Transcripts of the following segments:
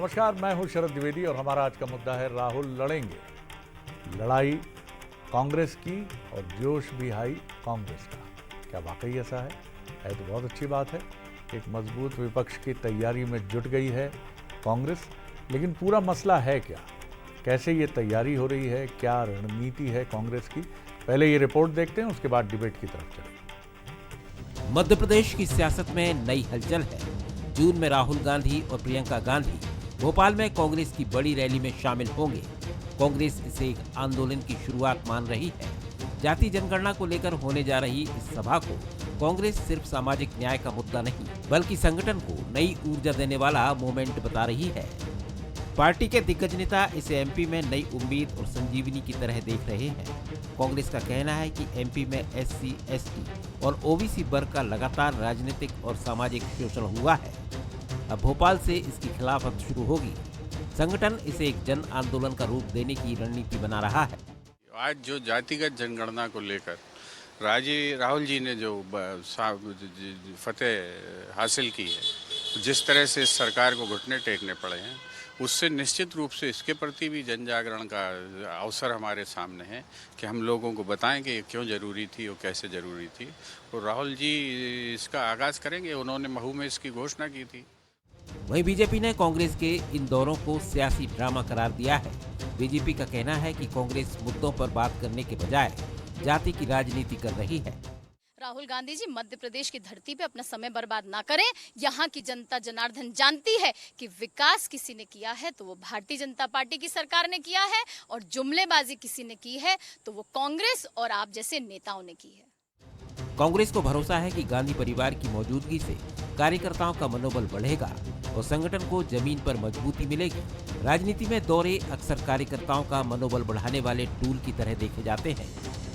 नमस्कार, मैं हूं शरद द्विवेदी और हमारा आज का मुद्दा है राहुल लड़ेंगे। लड़ाई कांग्रेस की और जोश भी हाई कांग्रेस का। क्या वाकई ऐसा है तो बहुत अच्छी बात है। एक मजबूत विपक्ष की तैयारी में जुट गई है कांग्रेस, लेकिन पूरा मसला है क्या, कैसे ये तैयारी हो रही है, क्या रणनीति है कांग्रेस की। पहले ये रिपोर्ट देखते हैं, उसके बाद डिबेट की तरफ चलेंगे। मध्य प्रदेश की सियासत में नई हलचल है। जून में राहुल गांधी और प्रियंका गांधी भोपाल में कांग्रेस की बड़ी रैली में शामिल होंगे। कांग्रेस इसे एक आंदोलन की शुरुआत मान रही है। जाति जनगणना को लेकर होने जा रही इस सभा को कांग्रेस सिर्फ सामाजिक न्याय का मुद्दा नहीं, बल्कि संगठन को नई ऊर्जा देने वाला मूवमेंट बता रही है। पार्टी के दिग्गज नेता इसे एमपी में नई उम्मीद और संजीवनी की तरह देख रहे हैं। कांग्रेस का कहना है कि एमपी में एससी, एसटी और ओबीसी वर्ग का लगातार राजनीतिक और सामाजिक शोषण हुआ है। अब भोपाल से इसकी खिलाफत शुरू होगी। संगठन इसे एक जन आंदोलन का रूप देने की रणनीति बना रहा है। आज जो जातिगत जनगणना को लेकर राहुल जी ने जो फतेह हासिल की है, जिस तरह से इस सरकार को घुटने टेकने पड़े हैं, उससे निश्चित रूप से इसके प्रति भी जन जागरण का अवसर हमारे सामने है कि हम लोगों को बताएं कि ये क्यों ज़रूरी थी और कैसे ज़रूरी थी। और राहुल जी इसका आगाज़ करेंगे। उन्होंने महू में इसकी घोषणा की थी। वहीं बीजेपी ने कांग्रेस के इन दौरों को सियासी ड्रामा करार दिया है। बीजेपी का कहना है कि कांग्रेस मुद्दों पर बात करने के बजाय जाति की राजनीति कर रही है। राहुल गांधी जी, मध्य प्रदेश की धरती पे अपना समय बर्बाद ना करें। यहाँ की जनता जनार्दन जानती है कि विकास किसी ने किया है तो वो भारतीय जनता पार्टी की सरकार ने किया है, और जुमलेबाजी किसी ने की है तो वो कांग्रेस और आप जैसे नेताओं ने की है। कांग्रेस को भरोसा है कि गांधी परिवार की मौजूदगी से कार्यकर्ताओं का मनोबल बढ़ेगा और संगठन को जमीन पर मजबूती मिलेगी। राजनीति में दौरे अक्सर कार्यकर्ताओं का मनोबल बढ़ाने वाले टूल की तरह देखे जाते हैं,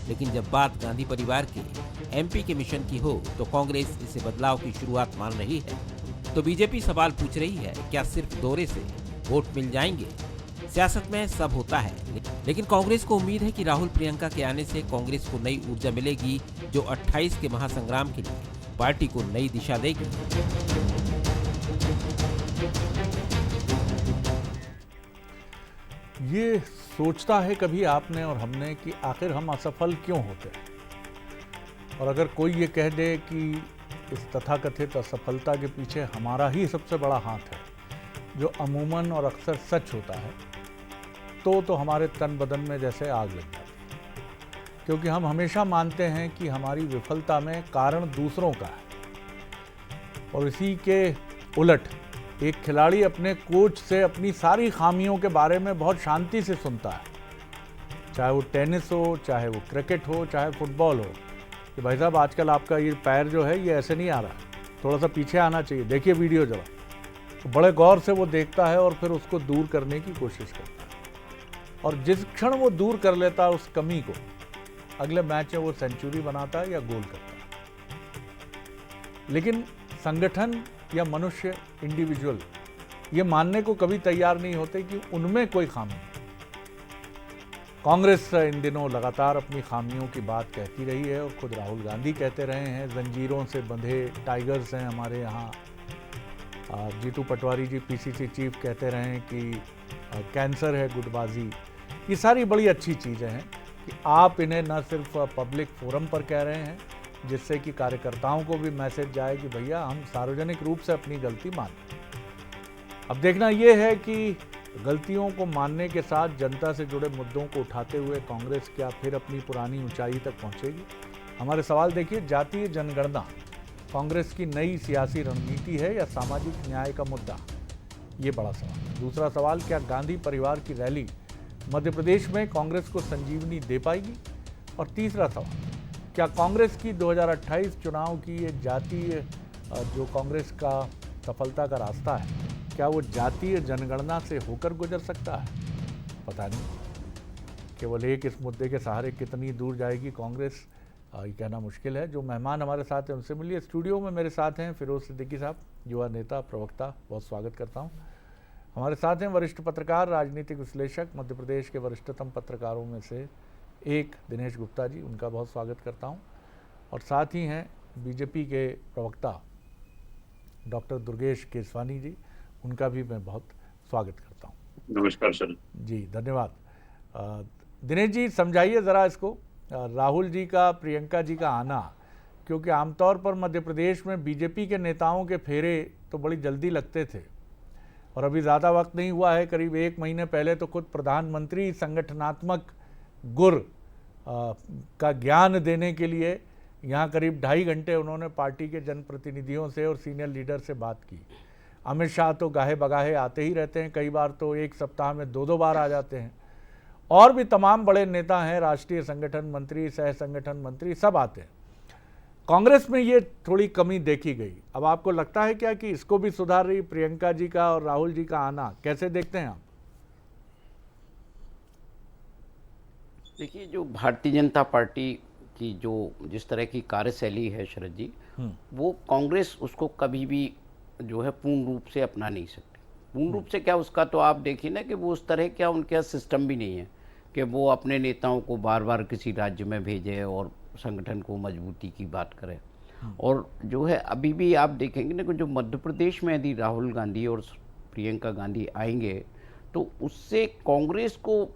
लेकिन जब बात गांधी परिवार के एमपी के मिशन की हो तो कांग्रेस इसे बदलाव की शुरुआत मान रही है। तो बीजेपी सवाल पूछ रही है, क्या सिर्फ दौरे से वोट मिल जाएंगे? सियासत में सब होता है, लेकिन कांग्रेस को उम्मीद है कि राहुल प्रियंका के आने से कांग्रेस को नई ऊर्जा मिलेगी, जो 28 के महासंग्राम के लिए पार्टी को नई दिशा देगी। ये सोचता है कभी आपने और हमने कि आखिर हम असफल क्यों होते हैं? और अगर कोई ये कह दे कि इस तथाकथित असफलता के पीछे हमारा ही सबसे बड़ा हाथ है, जो अमूमन और अक्सर सच होता है, तो हमारे तन बदन में जैसे आग लग जाती है। क्योंकि हम हमेशा मानते हैं कि हमारी विफलता में कारण दूसरों का है, और इसी के उलट एक खिलाड़ी अपने कोच से अपनी सारी खामियों के बारे में बहुत शांति से सुनता है, चाहे वो टेनिस हो, चाहे वो क्रिकेट हो, चाहे फुटबॉल हो, कि भाई साहब आजकल आपका ये पैर जो है ये ऐसे नहीं आ रहा है, थोड़ा सा पीछे आना चाहिए, देखिए वीडियो जरा। तो बड़े गौर से वो देखता है और फिर उसको दूर करने की कोशिश करता है, और जिस क्षण वो दूर कर लेता है उस कमी को, अगले मैच में वो सेंचुरी बनाता है या गोल करता है। लेकिन संगठन या मनुष्य, इंडिविजुअल, ये मानने को कभी तैयार नहीं होते कि उनमें कोई खामी है। कांग्रेस इन दिनों लगातार अपनी खामियों की बात कहती रही है, और खुद राहुल गांधी कहते रहे हैं, जंजीरों से बंधे टाइगर्स हैं हमारे यहाँ। जीतू पटवारी जी पीसीसी चीफ कहते रहे हैं कि कैंसर है गुटबाजी। ये सारी बड़ी अच्छी चीज़ें हैं कि आप इन्हें न सिर्फ पब्लिक फोरम पर कह रहे हैं, जिससे कि कार्यकर्ताओं को भी मैसेज जाए कि भैया हम सार्वजनिक रूप से अपनी गलती मानते हैं। अब देखना यह है कि गलतियों को मानने के साथ जनता से जुड़े मुद्दों को उठाते हुए कांग्रेस क्या फिर अपनी पुरानी ऊंचाई तक पहुंचेगी। हमारे सवाल देखिए, जातीय जनगणना कांग्रेस की नई सियासी रणनीति है या सामाजिक न्याय का मुद्दा? ये बड़ा सवाल है। दूसरा सवाल, क्या गांधी परिवार की रैली मध्य प्रदेश में कांग्रेस को संजीवनी दे पाएगी? और तीसरा सवाल, क्या कांग्रेस की 2028 चुनाव की ये जातीय जो कांग्रेस का सफलता का रास्ता है, क्या वो जातीय जनगणना से होकर गुजर सकता है? पता नहीं। केवल एक इस मुद्दे के सहारे कितनी दूर जाएगी कांग्रेस, ये कहना मुश्किल है। जो मेहमान हमारे साथ हैं उनसे मिलिए। स्टूडियो में मेरे साथ हैं फिरोज सिद्दीकी साहब, युवा नेता, प्रवक्ता, बहुत स्वागत करता हूँ। हमारे साथ हैं वरिष्ठ पत्रकार, राजनीतिक विश्लेषक, मध्य प्रदेश के वरिष्ठतम पत्रकारों में से एक दिनेश गुप्ता जी, उनका बहुत स्वागत करता हूँ। और साथ ही हैं बीजेपी के प्रवक्ता डॉक्टर दुर्गेश केसवानी जी, उनका भी मैं बहुत स्वागत करता हूँ। नमस्कार सर जी, धन्यवाद। दिनेश जी, समझाइए ज़रा इसको, राहुल जी का, प्रियंका जी का आना, क्योंकि आमतौर पर मध्य प्रदेश में बीजेपी के नेताओं के फेरे तो बड़ी जल्दी लगते थे और अभी ज़्यादा वक्त नहीं हुआ है, करीब 1 महीने पहले तो खुद प्रधानमंत्री संगठनात्मक गुर का ज्ञान देने के लिए यहाँ करीब 2.5 घंटे उन्होंने पार्टी के जनप्रतिनिधियों से और सीनियर लीडर से बात की। अमित शाह तो गाहे बगाहे आते ही रहते हैं, कई बार तो एक सप्ताह में 2-2 बार आ जाते हैं, और भी तमाम बड़े नेता हैं, राष्ट्रीय संगठन मंत्री, सह संगठन मंत्री, सब आते हैं। कांग्रेस में ये थोड़ी कमी देखी गई। अब आपको लगता है क्या कि इसको भी सुधार रही प्रियंका जी का और राहुल जी का आना? कैसे देखते हैं आप? देखिए, जो भारतीय जनता पार्टी की जो जिस तरह की कार्यशैली है शरद जी, वो कांग्रेस उसको कभी भी जो है पूर्ण रूप से अपना नहीं सकती। पूर्ण रूप से क्या, उसका तो आप देखिए ना कि वो उस तरह क्या उनके यहाँ सिस्टम भी नहीं है कि वो अपने नेताओं को बार बार किसी राज्य में भेजे और संगठन को मजबूती की बात करें। और जो है अभी भी आप देखेंगे ना कि जो मध्य प्रदेश में यदि राहुल गांधी और प्रियंका गांधी आएंगे तो उससे कांग्रेस को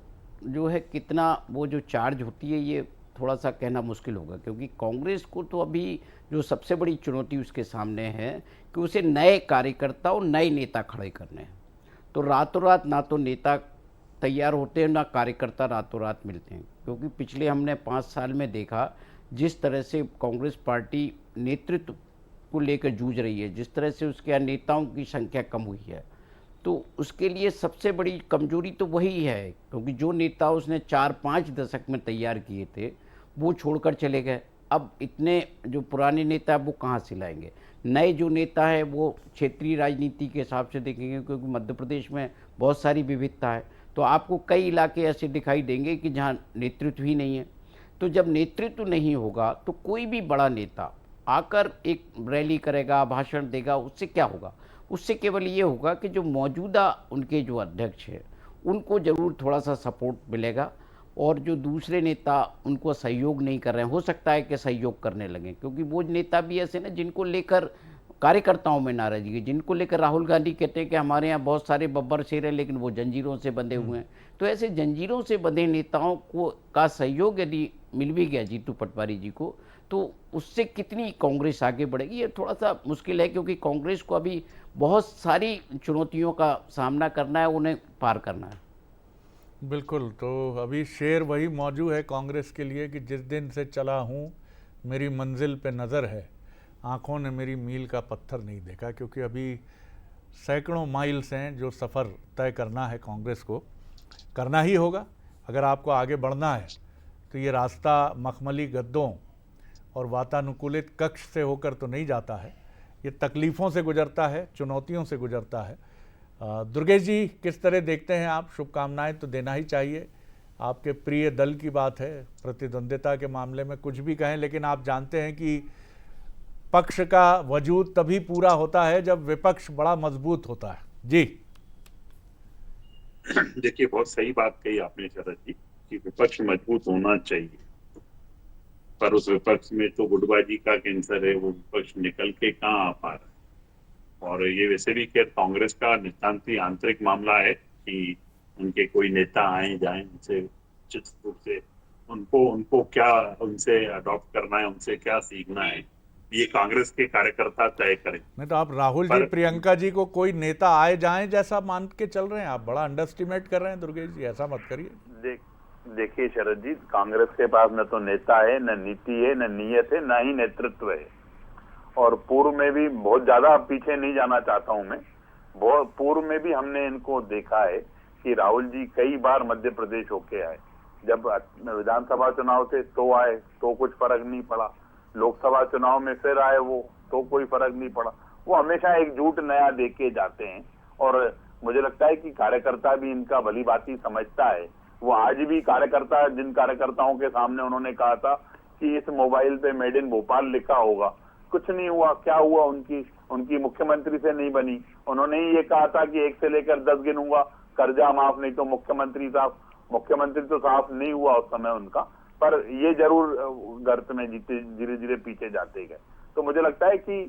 जो है कितना वो जो चार्ज होती है ये थोड़ा सा कहना मुश्किल होगा, क्योंकि कांग्रेस को तो अभी जो सबसे बड़ी चुनौती उसके सामने है कि उसे नए कार्यकर्ता और नए नेता खड़े करने हैं। तो रातों रात ना तो नेता तैयार होते हैं ना कार्यकर्ता रातों रात मिलते हैं, क्योंकि पिछले हमने 5 साल में देखा जिस तरह से कांग्रेस पार्टी नेतृत्व को लेकर जूझ रही है, जिस तरह से उसके नेताओं की संख्या कम हुई है, तो उसके लिए सबसे बड़ी कमजोरी तो वही है, क्योंकि जो नेता उसने 4-5 दशक में तैयार किए थे वो छोड़कर चले गए। अब इतने जो पुराने नेता है वो कहाँ से लाएंगे? नए जो नेता है वो क्षेत्रीय राजनीति के हिसाब से देखेंगे, क्योंकि मध्य प्रदेश में बहुत सारी विविधता है, तो आपको कई इलाके ऐसे दिखाई देंगे कि जहाँ नेतृत्व ही नहीं है। तो जब नेतृत्व नहीं होगा तो कोई भी बड़ा नेता आकर एक रैली करेगा, भाषण देगा, उससे क्या होगा? उससे केवल ये होगा कि जो मौजूदा उनके जो अध्यक्ष हैं उनको ज़रूर थोड़ा सा सपोर्ट मिलेगा, और जो दूसरे नेता उनको सहयोग नहीं कर रहे हैं, हो सकता है कि सहयोग करने लगें, क्योंकि वो नेता भी ऐसे ना जिनको लेकर कार्यकर्ताओं में नाराजगी है, जिनको लेकर राहुल गांधी कहते हैं कि हमारे यहाँ बहुत सारे बब्बर शेर हैं लेकिन वो जंजीरों से बंधे हुए हैं। तो ऐसे जंजीरों से बंधे नेताओं को का सहयोग यदि मिल भी गया जीतू पटवारी जी को, तो उससे कितनी कांग्रेस आगे बढ़ेगी ये थोड़ा सा मुश्किल है, क्योंकि कांग्रेस को अभी बहुत सारी चुनौतियों का सामना करना है, उन्हें पार करना है। बिल्कुल, तो अभी शेर वही मौजूद है कांग्रेस के लिए कि जिस दिन से चला हूँ मेरी मंजिल पे नज़र है, आँखों ने मेरी मील का पत्थर नहीं देखा, क्योंकि अभी सैकड़ों माइल्स हैं जो सफ़र तय करना है, कांग्रेस को करना ही होगा। अगर आपको आगे बढ़ना है तो ये रास्ता मखमली गद्दों और वातानुकूलित कक्ष से होकर तो नहीं जाता है, ये तकलीफ़ों से गुजरता है, चुनौतियों से गुजरता है। दुर्गेश जी, किस तरह देखते हैं आप? शुभकामनाएं तो देना ही चाहिए, आपके प्रिय दल की बात है, प्रतिद्वंद्विता के मामले में कुछ भी कहें, लेकिन आप जानते हैं कि पक्ष का वजूद तभी पूरा होता है जब विपक्ष बड़ा मजबूत होता है। जी देखिए, बहुत सही बात कही आपने शरद जी कि विपक्ष मजबूत होना चाहिए, पर उस विपक्ष में तो गुटबाजी का कैंसर है, वो विपक्ष निकल के कहाँ आ पा रहा है। और ये वैसे भी खैर कांग्रेस का नितांती आंतरिक मामला है कि उनके कोई नेता आए जाएं, उनसे उचित रूप से उनको क्या उनसे अडॉप्ट करना है, उनसे क्या सीखना है, ये कांग्रेस के कार्यकर्ता तय करें। नहीं तो आप राहुल जी, प्रियंका जी को कोई नेता आए जाएं जैसा मान के चल रहे हैं, आप बड़ा अंडरस्टिमेट कर रहे हैं दुर्गेश जी, ऐसा मत करिए। देखिए शरद जी, कांग्रेस के पास न तो नेता है, न नीति है, न नीयत है, न ही नेतृत्व है। और पूर्व में भी बहुत ज्यादा पीछे नहीं जाना चाहता हूं मैं, बहुत पूर्व में भी हमने इनको देखा है कि राहुल जी कई बार मध्य प्रदेश होके आए। जब विधानसभा चुनाव थे तो आए तो कुछ फर्क नहीं पड़ा, लोकसभा चुनाव में फिर आए वो तो कोई फर्क नहीं पड़ा। वो हमेशा एकजुट नया देख के जाते हैं, और मुझे लगता है कि कार्यकर्ता भी इनका भली भांति समझता है। वो आज भी कार्यकर्ता, जिन कार्यकर्ताओं के सामने उन्होंने कहा था कि इस मोबाइल पे मेड इन भोपाल लिखा होगा, कुछ नहीं हुआ। क्या हुआ? उनकी मुख्यमंत्री से नहीं बनी। उन्होंने ही ये कहा था कि 1 से लेकर 10 गिनूंगा, कर्जा माफ, नहीं तो मुख्यमंत्री तो साफ नहीं हुआ उस समय उनका, पर ये जरूर गर्त में जीते धीरे धीरे पीछे जाते गए। तो मुझे लगता है कि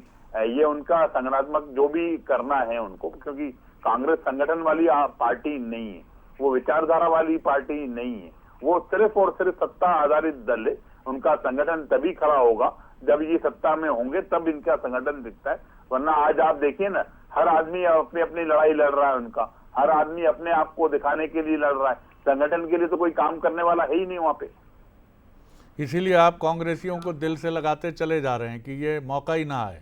ये उनका संगठनात्मक जो भी करना है उनको, क्योंकि कांग्रेस संगठन वाली पार्टी नहीं है, वो विचारधारा वाली पार्टी नहीं है, वो सिर्फ और सिर्फ सत्ता आधारित दल है। उनका संगठन तभी खड़ा होगा जब ये सत्ता में होंगे, तब इनका संगठन दिखता है। वरना आज आप देखिए ना, हर आदमी अपनी अपनी लड़ाई लड़ रहा है, उनका हर आदमी अपने आप को दिखाने के लिए लड़ रहा है, संगठन के लिए तो कोई काम करने वाला है ही नहीं वहां पे। इसीलिए आप कांग्रेसियों को दिल से लगाते चले जा रहे हैं कि ये मौका ही ना आए।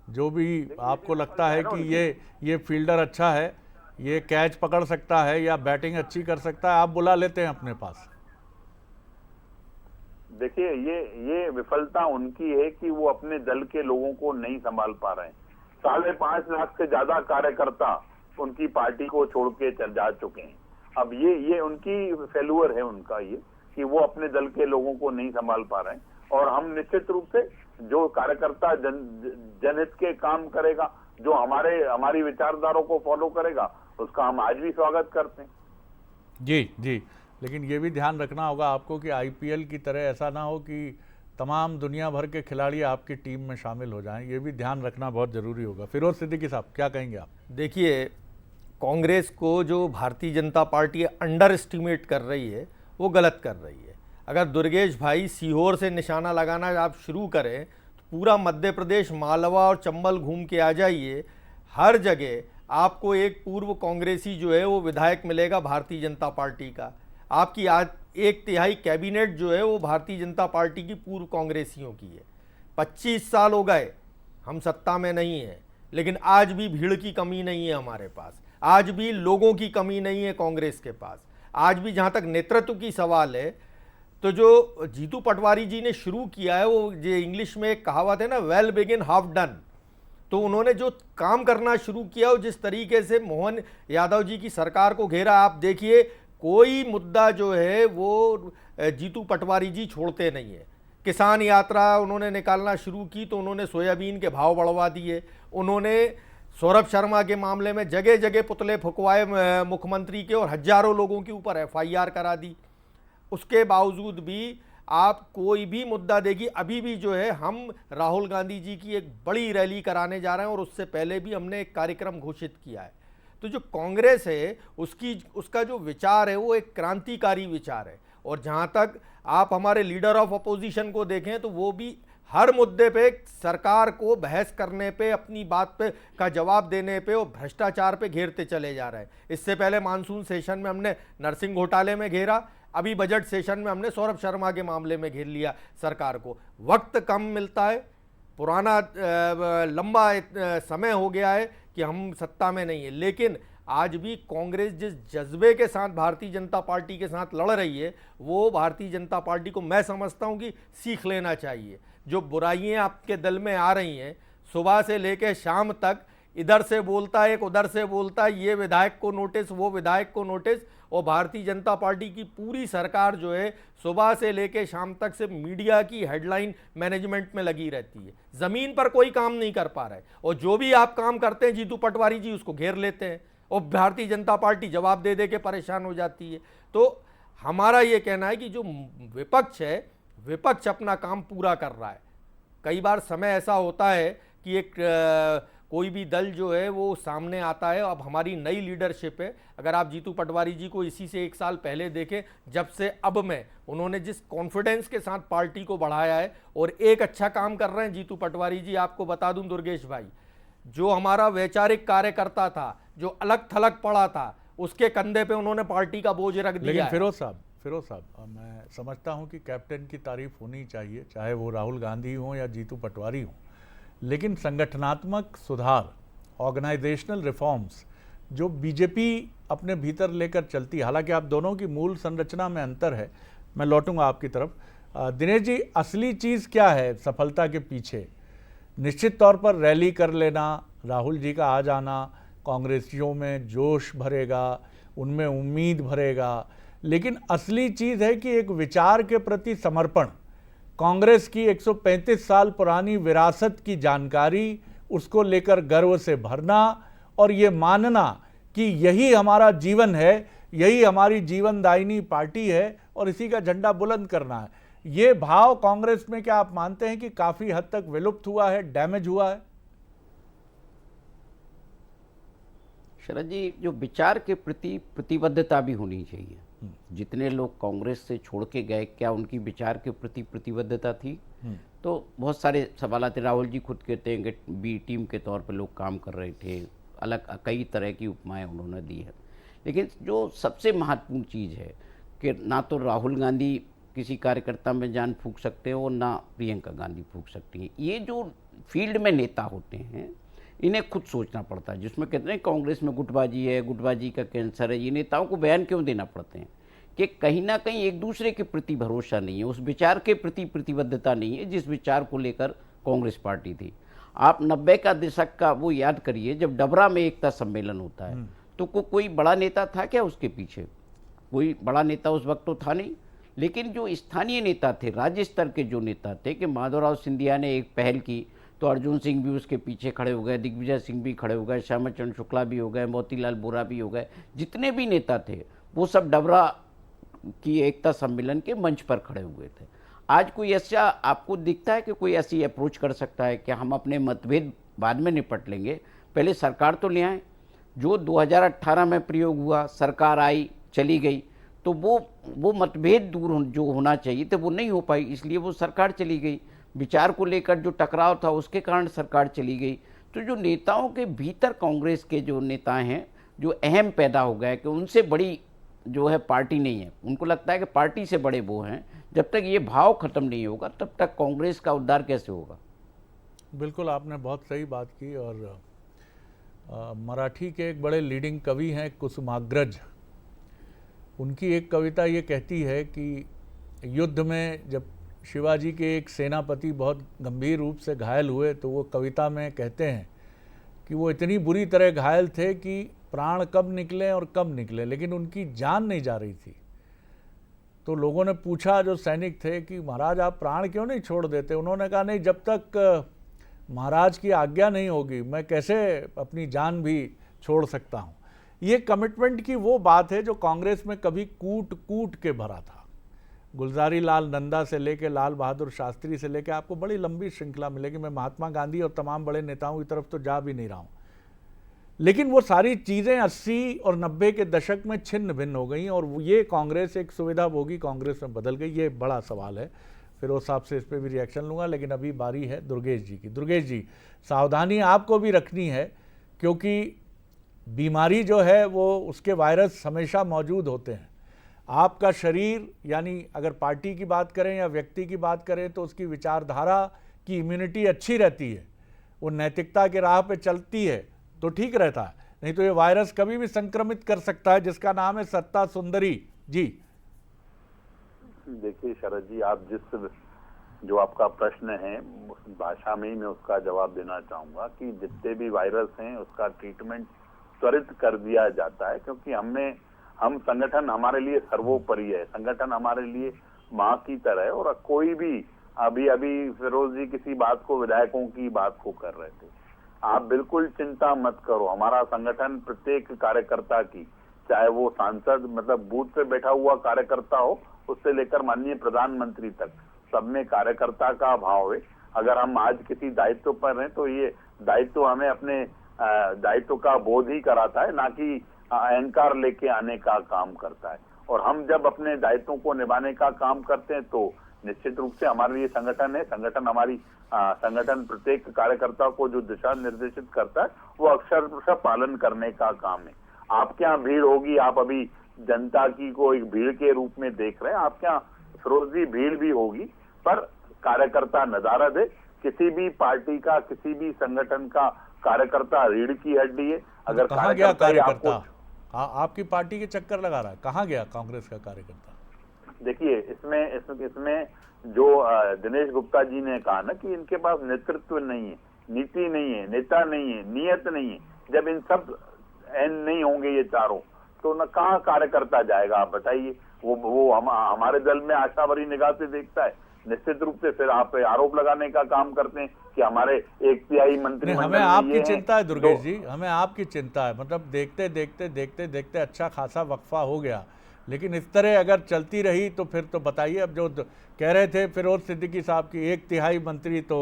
जो भी आपको लगता है कि ये फील्डर अच्छा है, ये कैच पकड़ सकता है या बैटिंग अच्छी कर सकता है, आप बुला लेते हैं अपने पास। देखिए, ये विफलता उनकी है कि वो अपने दल के लोगों को नहीं संभाल पा रहे हैं। 5.5 लाख से ज्यादा कार्यकर्ता उनकी पार्टी को छोड़ के चल जा चुके हैं। अब ये उनकी फेल्यूर है उनका, ये कि वो अपने दल के लोगों को नहीं संभाल पा रहे हैं। और हम निश्चित रूप से जो कार्यकर्ता जनहित के काम करेगा, जो हमारी विचारधाराओं को फॉलो करेगा, उसका हम आज भी स्वागत करते हैं। जी, लेकिन ये भी ध्यान रखना होगा आपको कि आईपीएल की तरह ऐसा ना हो कि तमाम दुनिया भर के खिलाड़ी आपकी टीम में शामिल हो जाएं। ये भी ध्यान रखना बहुत ज़रूरी होगा। फिरोज सिद्दीकी साहब, क्या कहेंगे आप? देखिए, कांग्रेस को जो Bharatiya Janata party under estimate कर रही है वो गलत कर रही है। अगर दुर्गेश भाई सीहोर से निशाना लगाना आप शुरू करें तो पूरा मध्य प्रदेश, मालवा और चंबल घूम के आ जाइए, हर जगह आपको एक पूर्व कांग्रेसी जो है वो विधायक मिलेगा भारतीय जनता पार्टी का। आपकी आज 1/3 कैबिनेट जो है वो भारतीय जनता पार्टी की पूर्व कांग्रेसियों की है। 25 साल हो गए हम सत्ता में नहीं है, लेकिन आज भी भीड़ की कमी नहीं है हमारे पास, आज भी लोगों की कमी नहीं है कांग्रेस के पास। आज भी जहाँ तक नेतृत्व की सवाल है, तो जो जीतू पटवारी जी ने शुरू किया है, वो जो इंग्लिश में एक कहावत है ना, वेल बिगिन हाफ डन, तो उन्होंने जो काम करना शुरू किया और जिस तरीके से मोहन यादव जी की सरकार को घेरा, आप देखिए कोई मुद्दा जो है वो जीतू पटवारी जी छोड़ते नहीं है। किसान यात्रा उन्होंने निकालना शुरू की तो उन्होंने सोयाबीन के भाव बढ़वा दिए, उन्होंने सौरभ शर्मा के मामले में जगह जगह पुतले फुकवाए मुख्यमंत्री के और हजारों लोगों के ऊपर FIR करा दी। उसके बावजूद भी आप कोई भी मुद्दा देखिए, अभी भी जो है हम राहुल गांधी जी की एक बड़ी रैली कराने जा रहे हैं और उससे पहले भी हमने एक कार्यक्रम घोषित किया है। तो जो कांग्रेस है उसका जो विचार है वो एक क्रांतिकारी विचार है। और जहाँ तक आप हमारे लीडर ऑफ अपोजिशन को देखें तो वो भी हर मुद्दे पे सरकार को बहस करने पे, अपनी बात पे का जवाब देने पे और भ्रष्टाचार पे घेरते चले जा रहे हैं। इससे पहले मानसून सेशन में हमने नरसिंह घोटाले में घेरा, अभी बजट सेशन में हमने सौरभ शर्मा के मामले में घेर लिया सरकार को। वक्त कम मिलता है, पुराना लंबा समय हो गया है कि हम सत्ता में नहीं है, लेकिन आज भी कांग्रेस जिस जज्बे के साथ भारतीय जनता पार्टी के साथ लड़ रही है, वो भारतीय जनता पार्टी को मैं समझता हूं कि सीख लेना चाहिए। जो बुराइयां आपके दल में आ रही हैं, सुबह से लेकर शाम तक इधर से बोलता है एक, उधर से बोलता है, ये विधायक को नोटिस, वो विधायक को नोटिस, और भारतीय जनता पार्टी की पूरी सरकार जो है सुबह से लेकर शाम तक से मीडिया की हेडलाइन मैनेजमेंट में लगी रहती है, ज़मीन पर कोई काम नहीं कर पा रहा है। और जो भी आप काम करते हैं जीतू पटवारी जी उसको घेर लेते हैं और भारतीय जनता पार्टी जवाब दे दे के परेशान हो जाती है। तो हमारा ये कहना है कि जो विपक्ष है, विपक्ष अपना काम पूरा कर रहा है। कई बार समय ऐसा होता है कि एक कोई भी दल जो है वो सामने आता है। अब हमारी नई लीडरशिप है, अगर आप जीतू पटवारी जी को इसी से 1 साल पहले देखें, जब से अब में उन्होंने जिस कॉन्फिडेंस के साथ पार्टी को बढ़ाया है और एक अच्छा काम कर रहे हैं जीतू पटवारी जी। आपको बता दूं दुर्गेश भाई, जो हमारा वैचारिक कार्यकर्ता था, जो अलग थलग पड़ा था, उसके कंधे पे उन्होंने पार्टी का बोझ रख दिया। लेकिन फिरोज साहब, मैं समझता हूं कि कैप्टन की तारीफ होनी चाहिए, चाहे वो राहुल गांधी हो या जीतू पटवारी हो, लेकिन संगठनात्मक सुधार, ऑर्गेनाइजेशनल रिफॉर्म्स जो बीजेपी अपने भीतर लेकर चलती है, हालांकि आप दोनों की मूल संरचना में अंतर है, मैं लौटूंगा आपकी तरफ। दिनेश जी, असली चीज़ क्या है सफलता के पीछे? निश्चित तौर पर रैली कर लेना, राहुल जी का आ जाना कांग्रेसियों में जोश भरेगा, उनमें उम्मीद भरेगा, लेकिन असली चीज़ है कि एक विचार के प्रति समर्पण, कांग्रेस की 135 साल पुरानी विरासत की जानकारी, उसको लेकर गर्व से भरना और ये मानना कि यही हमारा जीवन है, यही हमारी जीवनदायिनी पार्टी है और इसी का झंडा बुलंद करना है। ये भाव कांग्रेस में क्या आप मानते हैं कि काफी हद तक विलुप्त हुआ है, डैमेज हुआ है? शरद जी, जो विचार के प्रति प्रतिबद्धता भी होनी चाहिए। जितने लोग कांग्रेस से छोड़ के गए, क्या उनकी विचार के प्रति प्रतिबद्धता थी? तो बहुत सारे सवाल थे। राहुल जी खुद कहते हैं कि बी टीम के तौर पर लोग काम कर रहे थे, अलग कई तरह की उपमाएं उन्होंने दी है। लेकिन जो सबसे महत्वपूर्ण चीज़ है कि ना तो राहुल गांधी किसी कार्यकर्ता में जान फूंक सकते हो, ना प्रियंका गांधी फूंक सकती हैं। ये जो फील्ड में नेता होते हैं, इन्हें खुद सोचना पड़ता है। जिसमें कहते हैं कांग्रेस में गुटबाजी है, गुटबाजी का कैंसर है, ये नेताओं को बयान क्यों देना पड़ते हैं कि कहीं ना कहीं एक दूसरे के प्रति भरोसा नहीं है, उस विचार के प्रति प्रतिबद्धता नहीं है जिस विचार को लेकर कांग्रेस पार्टी थी। आप 90 का दशक का वो याद करिए, जब डबरा में एकता सम्मेलन होता है तो कोई बड़ा नेता था क्या उसके पीछे? कोई बड़ा नेता उस वक्त तो था नहीं। लेकिन जो स्थानीय नेता थे, राज्य स्तर के जो नेता थे, कि माधवराव सिंधिया ने एक पहल की तो अर्जुन सिंह भी उसके पीछे खड़े हो गए, दिग्विजय सिंह भी खड़े हो गए, श्यामाचरण शुक्ला भी हो गए, मोतीलाल वोरा भी हो गए, जितने भी नेता थे वो सब डबरा की एकता सम्मेलन के मंच पर खड़े हुए थे। आज कोई ऐसा आपको दिखता है कि कोई ऐसी अप्रोच कर सकता है कि हम अपने मतभेद बाद में निपट लेंगे, पहले सरकार तो ले आए? जो 2018 में प्रयोग हुआ, सरकार आई चली गई, तो वो मतभेद दूर जो होना चाहिए थे वो नहीं हो पाई, इसलिए वो सरकार चली गई। विचार को लेकर जो टकराव था उसके कारण सरकार चली गई। तो जो नेताओं के भीतर कांग्रेस के जो नेता हैं, जो अहम पैदा हो गया कि उनसे बड़ी जो है पार्टी नहीं है, उनको लगता है कि पार्टी से बड़े वो हैं। जब तक ये भाव खत्म नहीं होगा तब तक कांग्रेस का उद्धार कैसे होगा? बिल्कुल, आपने बहुत सही बात की। और मराठी के एक बड़े लीडिंग कवि हैं कुसुमाग्रज, उनकी एक कविता ये कहती है कि युद्ध में जब शिवाजी के एक सेनापति बहुत गंभीर रूप से घायल हुए तो वो कविता में कहते हैं कि वो इतनी बुरी तरह घायल थे कि प्राण कब निकले और कब निकले, लेकिन उनकी जान नहीं जा रही थी। तो लोगों ने पूछा, जो सैनिक थे, कि महाराज आप प्राण क्यों नहीं छोड़ देते? उन्होंने कहा, नहीं, जब तक महाराज की आज्ञा नहीं होगी मैं कैसे अपनी जान भी छोड़ सकता हूँ। ये कमिटमेंट की वो बात है जो कांग्रेस में कभी कूट कूट के भरा था। गुलजारी लाल नंदा से लेकर लाल बहादुर शास्त्री से लेकर आपको बड़ी लंबी श्रृंखला मिलेगी। मैं महात्मा गांधी और तमाम बड़े नेताओं की तरफ तो जा भी नहीं रहा हूँ, लेकिन वो सारी चीज़ें 80 और 90 के दशक में छिन्न भिन्न हो गई और ये कांग्रेस एक सुविधाभोगी कांग्रेस में बदल गई। ये बड़ा सवाल है, फिरोज साहब से इस पर भी रिएक्शन लूँगा, लेकिन अभी बारी है दुर्गेश जी की। दुर्गेश जी, सावधानी आपको भी रखनी है क्योंकि बीमारी जो है वो उसके वायरस हमेशा मौजूद होते हैं। आपका शरीर, यानी अगर पार्टी की बात करें या व्यक्ति की बात करें, तो उसकी विचारधारा की इम्यूनिटी अच्छी रहती है, वो नैतिकता के राह पे चलती है तो ठीक रहता है, नहीं तो ये वायरस कभी भी संक्रमित कर सकता है, जिसका नाम है सत्ता सुंदरी जी। देखिए शरद जी, आप जो आपका प्रश्न है उस भाषा में ही मैं उसका जवाब देना चाहूंगा कि जितने भी वायरस हैं उसका ट्रीटमेंट त्वरित कर दिया जाता है, क्योंकि हम संगठन हमारे लिए सर्वोपरि है, संगठन हमारे लिए माँ की तरह है। और कोई भी अभी फिरोज जी किसी बात को, विधायकों की बात को कर रहे थे, आप बिल्कुल चिंता मत करो, हमारा संगठन प्रत्येक कार्यकर्ता की, चाहे वो सांसद मतलब बूथ पे बैठा हुआ कार्यकर्ता हो, उससे लेकर माननीय प्रधानमंत्री तक, सब में कार्यकर्ता का भाव है। अगर हम आज किसी दायित्व पर हैं तो ये दायित्व हमें अपने दायित्व का बोध ही कराता है, ना कि अहंकार लेके आने का काम करता है। और हम जब अपने दायित्वों को निभाने का काम करते हैं तो निश्चित रूप से हमारे लिए संगठन है, संगठन प्रत्येक कार्यकर्ता को जो दिशा निर्देशित करता है वो अक्षरशः पालन करने का काम है। आपके यहाँ भीड़ होगी, आप अभी जनता की को एक भीड़ के रूप में देख रहे हैं, आपके यहाँ फिरोज जी भीड़ भी होगी, पर कार्यकर्ता नदारद है। किसी भी पार्टी का, किसी भी संगठन का कार्यकर्ता रीढ़ की हड्डी है। अगर कहाँ गया कार्यकर्ता? आपकी पार्टी के चक्कर लगा रहा है, कहाँ गया कांग्रेस का कार्यकर्ता? देखिए, इसमें जो दिनेश गुप्ता जी ने कहा ना कि इनके पास नेतृत्व नहीं है, नीति नहीं है, नेता नहीं है, नियत नहीं है। जब इन सब नहीं होंगे ये चारों, तो न कहाँ कार्यकर्ता जाएगा आप बताइए। वो हमारे दल में आशा भरी निगाह से देखता है, निश्चित रूप से फिर आप आरोप लगाने का काम करते हैं कि हमारे 1/3 मंत्री। हमें आपकी चिंता है दुर्गेश जी, हमें आपकी चिंता है। मतलब देखते देखते अच्छा खासा वक्फा हो गया, लेकिन इस तरह अगर चलती रही तो फिर तो बताइए। अब जो कह रहे थे फिरोज सिद्दीकी साहब की 1/3 मंत्री तो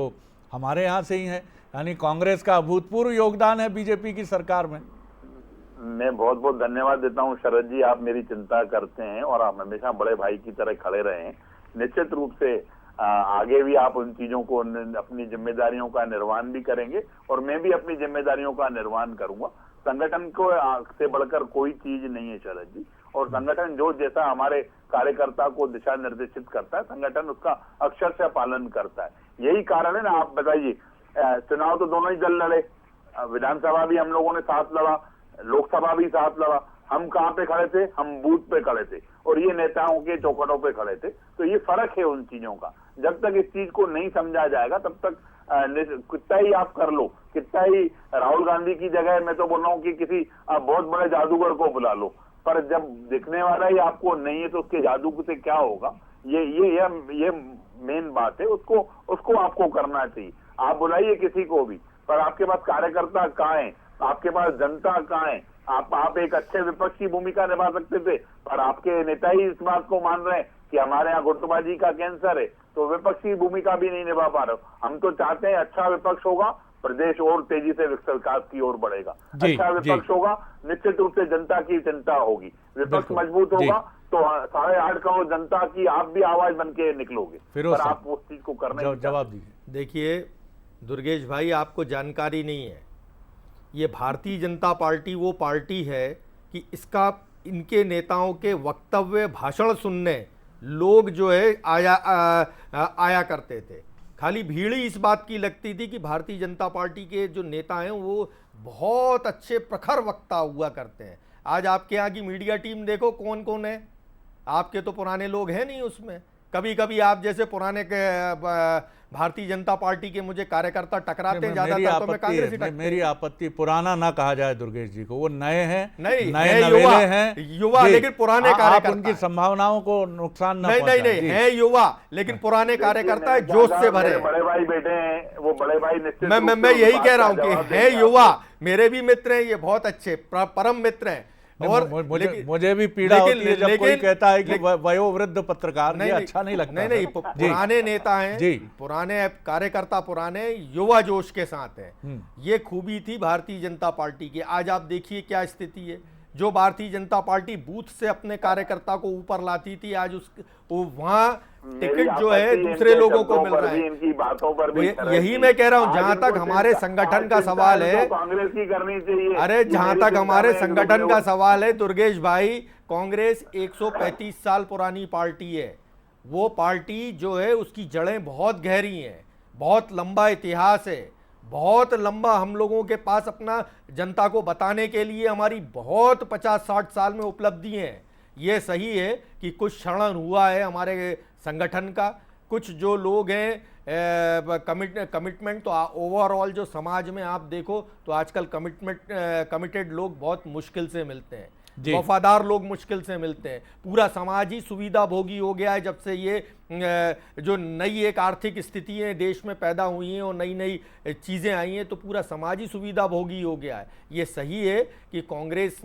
हमारे यहाँ से ही हैं, यानी कांग्रेस का अभूतपूर्व योगदान है बीजेपी की सरकार में। मैं बहुत बहुत धन्यवाद देता हूं शरद जी, आप मेरी चिंता करते हैं और आप हमेशा बड़े भाई की तरह खड़े रहे हैं। निश्चित रूप से आगे भी आप उन चीजों को, अपनी जिम्मेदारियों का निर्वहन भी करेंगे और मैं भी अपनी जिम्मेदारियों का निर्वहन करूंगा। संगठन को से बढ़कर कोई चीज नहीं है शरद जी, और संगठन जो जैसा हमारे कार्यकर्ता को दिशा निर्देशित करता है, संगठन उसका अक्षरशः पालन करता है। यही कारण है ना, आप बताइए, चुनाव तो दोनों ही दल लड़े, विधानसभा भी हम लोगों ने साथ लड़ा, लोकसभा भी साथ लड़ा। हम कहाँ पे खड़े थे? हम बूथ पे खड़े थे और ये नेताओं के चौखटों पे खड़े थे। तो ये फर्क है उन चीजों का। जब तक इस चीज को नहीं समझा जाएगा तब तक कितना ही आप कर लो, कितना ही राहुल गांधी की जगह मैं तो बोल रहा हूँ कि किसी बहुत बड़े जादूगर को बुला लो, पर जब दिखने वाला ही आपको नहीं है तो उसके जादू से क्या होगा? ये मेन बात है, उसको आपको करना चाहिए। आप बुलाइए किसी को भी, पर आपके पास कार्यकर्ता कहाँ है, आपके पास जनता कहाँ है? आप एक अच्छे विपक्ष की भूमिका निभा सकते थे, पर आपके नेता ही इस बात को मान रहे हैं कि हमारे यहाँ गुटबाजी का कैंसर है, तो विपक्ष की भूमिका भी नहीं निभा पा रहे हो। हम तो चाहते हैं अच्छा विपक्ष होगा, प्रदेश और तेजी से विकास की ओर बढ़ेगा। अच्छा विपक्ष होगा, निश्चित रूप से जनता की चिंता होगी। विपक्ष मजबूत होगा तो 8.5 करोड़ जनता की आप भी आवाज बन के निकलोगे, पर आप उस चीज को करने जवाब दीजिए। देखिए दुर्गेश भाई, आपको जानकारी नहीं है, ये भारतीय जनता पार्टी वो पार्टी है कि इनके नेताओं के वक्तव्य, भाषण सुनने लोग जो है आया करते थे। खाली भीड़ ही इस बात की लगती थी कि भारतीय जनता पार्टी के जो नेता हैं वो बहुत अच्छे प्रखर वक्ता हुआ करते हैं। आज आपके यहाँ की मीडिया टीम देखो कौन कौन है, आपके तो पुराने लोग हैं नहीं उसमें। कभी कभी आप जैसे पुराने भारतीय जनता पार्टी के मुझे कार्यकर्ता टकराते हैं, ज्यादातर तो मैं कांग्रेस ही टकराता। मेरी आपत्ति पुराना ना कहा जाए दुर्गेश जी को, वो नए हैं, नहीं नए नवेले हैं, युवा, लेकिन पुराने कार्यकर्ता, आप उनकी संभावनाओं को नुकसान ना नहीं है युवा, लेकिन पुराने कार्यकर्ता है, जोश से भरे। बड़े भाई बैठे हैं, वो बड़े भाई निश्चित मैं यही कह रहा हूँ कि है युवा, मेरे भी मित्र हैं, ये बहुत अच्छे परम मित्र हैं। और मुझे भी पीड़ा होती है जब कोई कहता है कि वयोवृद्ध पत्रकार, ये अच्छा नहीं लगता। नहीं, पुराने नेता हैं, पुराने कार्यकर्ता, पुराने युवा जोश के साथ हैं। ये खूबी थी भारतीय जनता पार्टी की। आज आप देखिए क्या स्थिति है। जो भारतीय जनता पार्टी बूथ से अपने कार्यकर्ता को ऊपर लाती थी, आज वहां टिकट जो है दूसरे लोगों को मिल रहा है। इनकी बातों पर भी यही मैं कह रहा हूं, जहां तक हमारे संगठन का सवाल है, कांग्रेस की करनी चाहिए। अरे जहां तक हमारे संगठन का सवाल है दुर्गेश भाई, कांग्रेस 135 साल पुरानी पार्टी है। वो पार्टी जो है उसकी जड़ें बहुत गहरी हैं, बहुत लंबा इतिहास है, बहुत लंबा हम लोगों के पास अपना जनता को बताने के लिए हमारी बहुत 50-60 साल में उपलब्धि हैं। ये सही है कि कुछ क्षरण हुआ है हमारे संगठन का, कुछ जो लोग हैं कमिटमेंट तो ओवरऑल जो समाज में आप देखो तो आजकल कमिटेड लोग बहुत मुश्किल से मिलते हैं, वफादार लोग मुश्किल से मिलते हैं। पूरा समाज ही सुविधा भोगी हो गया है जब से ये जो नई एक आर्थिक स्थितियाँ देश में पैदा हुई हैं और नई नई चीज़ें आई हैं, तो पूरा समाज ही सुविधा भोगी हो गया है। ये सही है कि कांग्रेस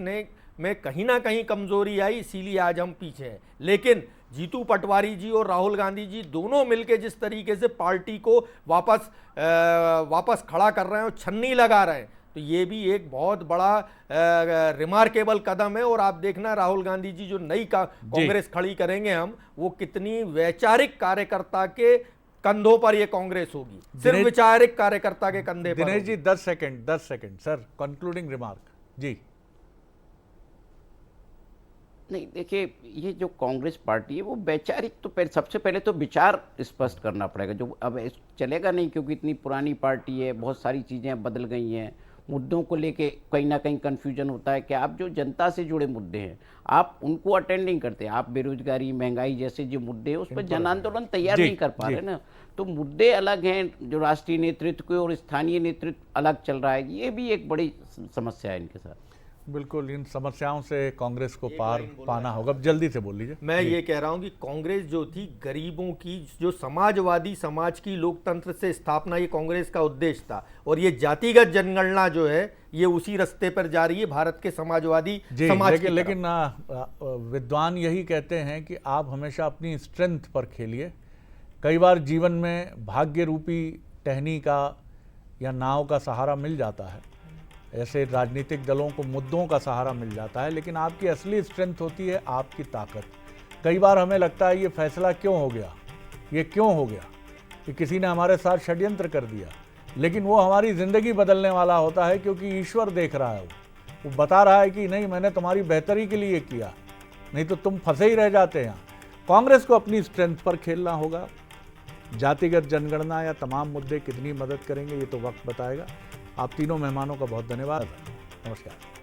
में कहीं ना कहीं कमजोरी आई, इसीलिए आज हम पीछे हैं। लेकिन जीतू पटवारी जी और राहुल गांधी जी दोनों मिलकर जिस तरीके से पार्टी को वापस खड़ा कर रहे हैं और छन्नी लगा रहे हैं, तो ये भी एक बहुत बड़ा रिमार्केबल कदम है। और आप देखना राहुल गांधी जी जो नई कांग्रेस खड़ी करेंगे हम, वो कितनी वैचारिक कार्यकर्ता के कंधों पर ये कांग्रेस होगी, सिर्फ वैचारिक कार्यकर्ता के कंधे पर। Dinesh ji 10 second sir, concluding remark जी। नहीं, देखिए ये जो कांग्रेस पार्टी है वो वैचारिक, तो सबसे पहले तो विचार स्पष्ट करना पड़ेगा, जो अब चलेगा नहीं, क्योंकि इतनी पुरानी पार्टी है, बहुत सारी चीज़ें बदल गई हैं। मुद्दों को लेके कहीं ना कहीं कन्फ्यूजन होता है कि आप जो जनता से जुड़े मुद्दे हैं आप उनको अटेंड नहीं करते। आप बेरोजगारी, महंगाई जैसे जो मुद्दे हैं उस पर जन आंदोलन तैयार नहीं कर पा रहे ना। तो मुद्दे अलग हैं, जो राष्ट्रीय नेतृत्व के और स्थानीय नेतृत्व अलग चल रहा है, ये भी एक बड़ी समस्या है इनके साथ। बिल्कुल, इन समस्याओं से कांग्रेस को पार पाना होगा। जल्दी से बोल लीजिए। मैं ये कह रहा हूँ कि कांग्रेस जो थी गरीबों की, जो समाजवादी समाज की लोकतंत्र से स्थापना, ये कांग्रेस का उद्देश्य था। और ये जातिगत जनगणना जो है ये उसी रास्ते पर जा रही है भारत के समाजवादी समाज की। लेकिन विद्वान यही कहते हैं कि आप हमेशा अपनी स्ट्रेंथ पर खेलिए। कई बार जीवन में भाग्य रूपी टहनी का या नाव का सहारा मिल जाता है, ऐसे राजनीतिक दलों को मुद्दों का सहारा मिल जाता है, लेकिन आपकी असली स्ट्रेंथ होती है आपकी ताकत। कई बार हमें लगता है ये फैसला क्यों हो गया, ये क्यों हो गया, कि किसी ने हमारे साथ षड्यंत्र कर दिया, लेकिन वो हमारी ज़िंदगी बदलने वाला होता है, क्योंकि ईश्वर देख रहा है, वो बता रहा है कि नहीं, मैंने तुम्हारी बेहतरी के लिए किया, नहीं तो तुम फंसे ही रह जाते हैं। कांग्रेस को अपनी स्ट्रेंथ पर खेलना होगा। जातिगत जनगणना या तमाम मुद्दे कितनी मदद करेंगे ये तो वक्त बताएगा। आप तीनों मेहमानों का बहुत धन्यवाद। नमस्कार।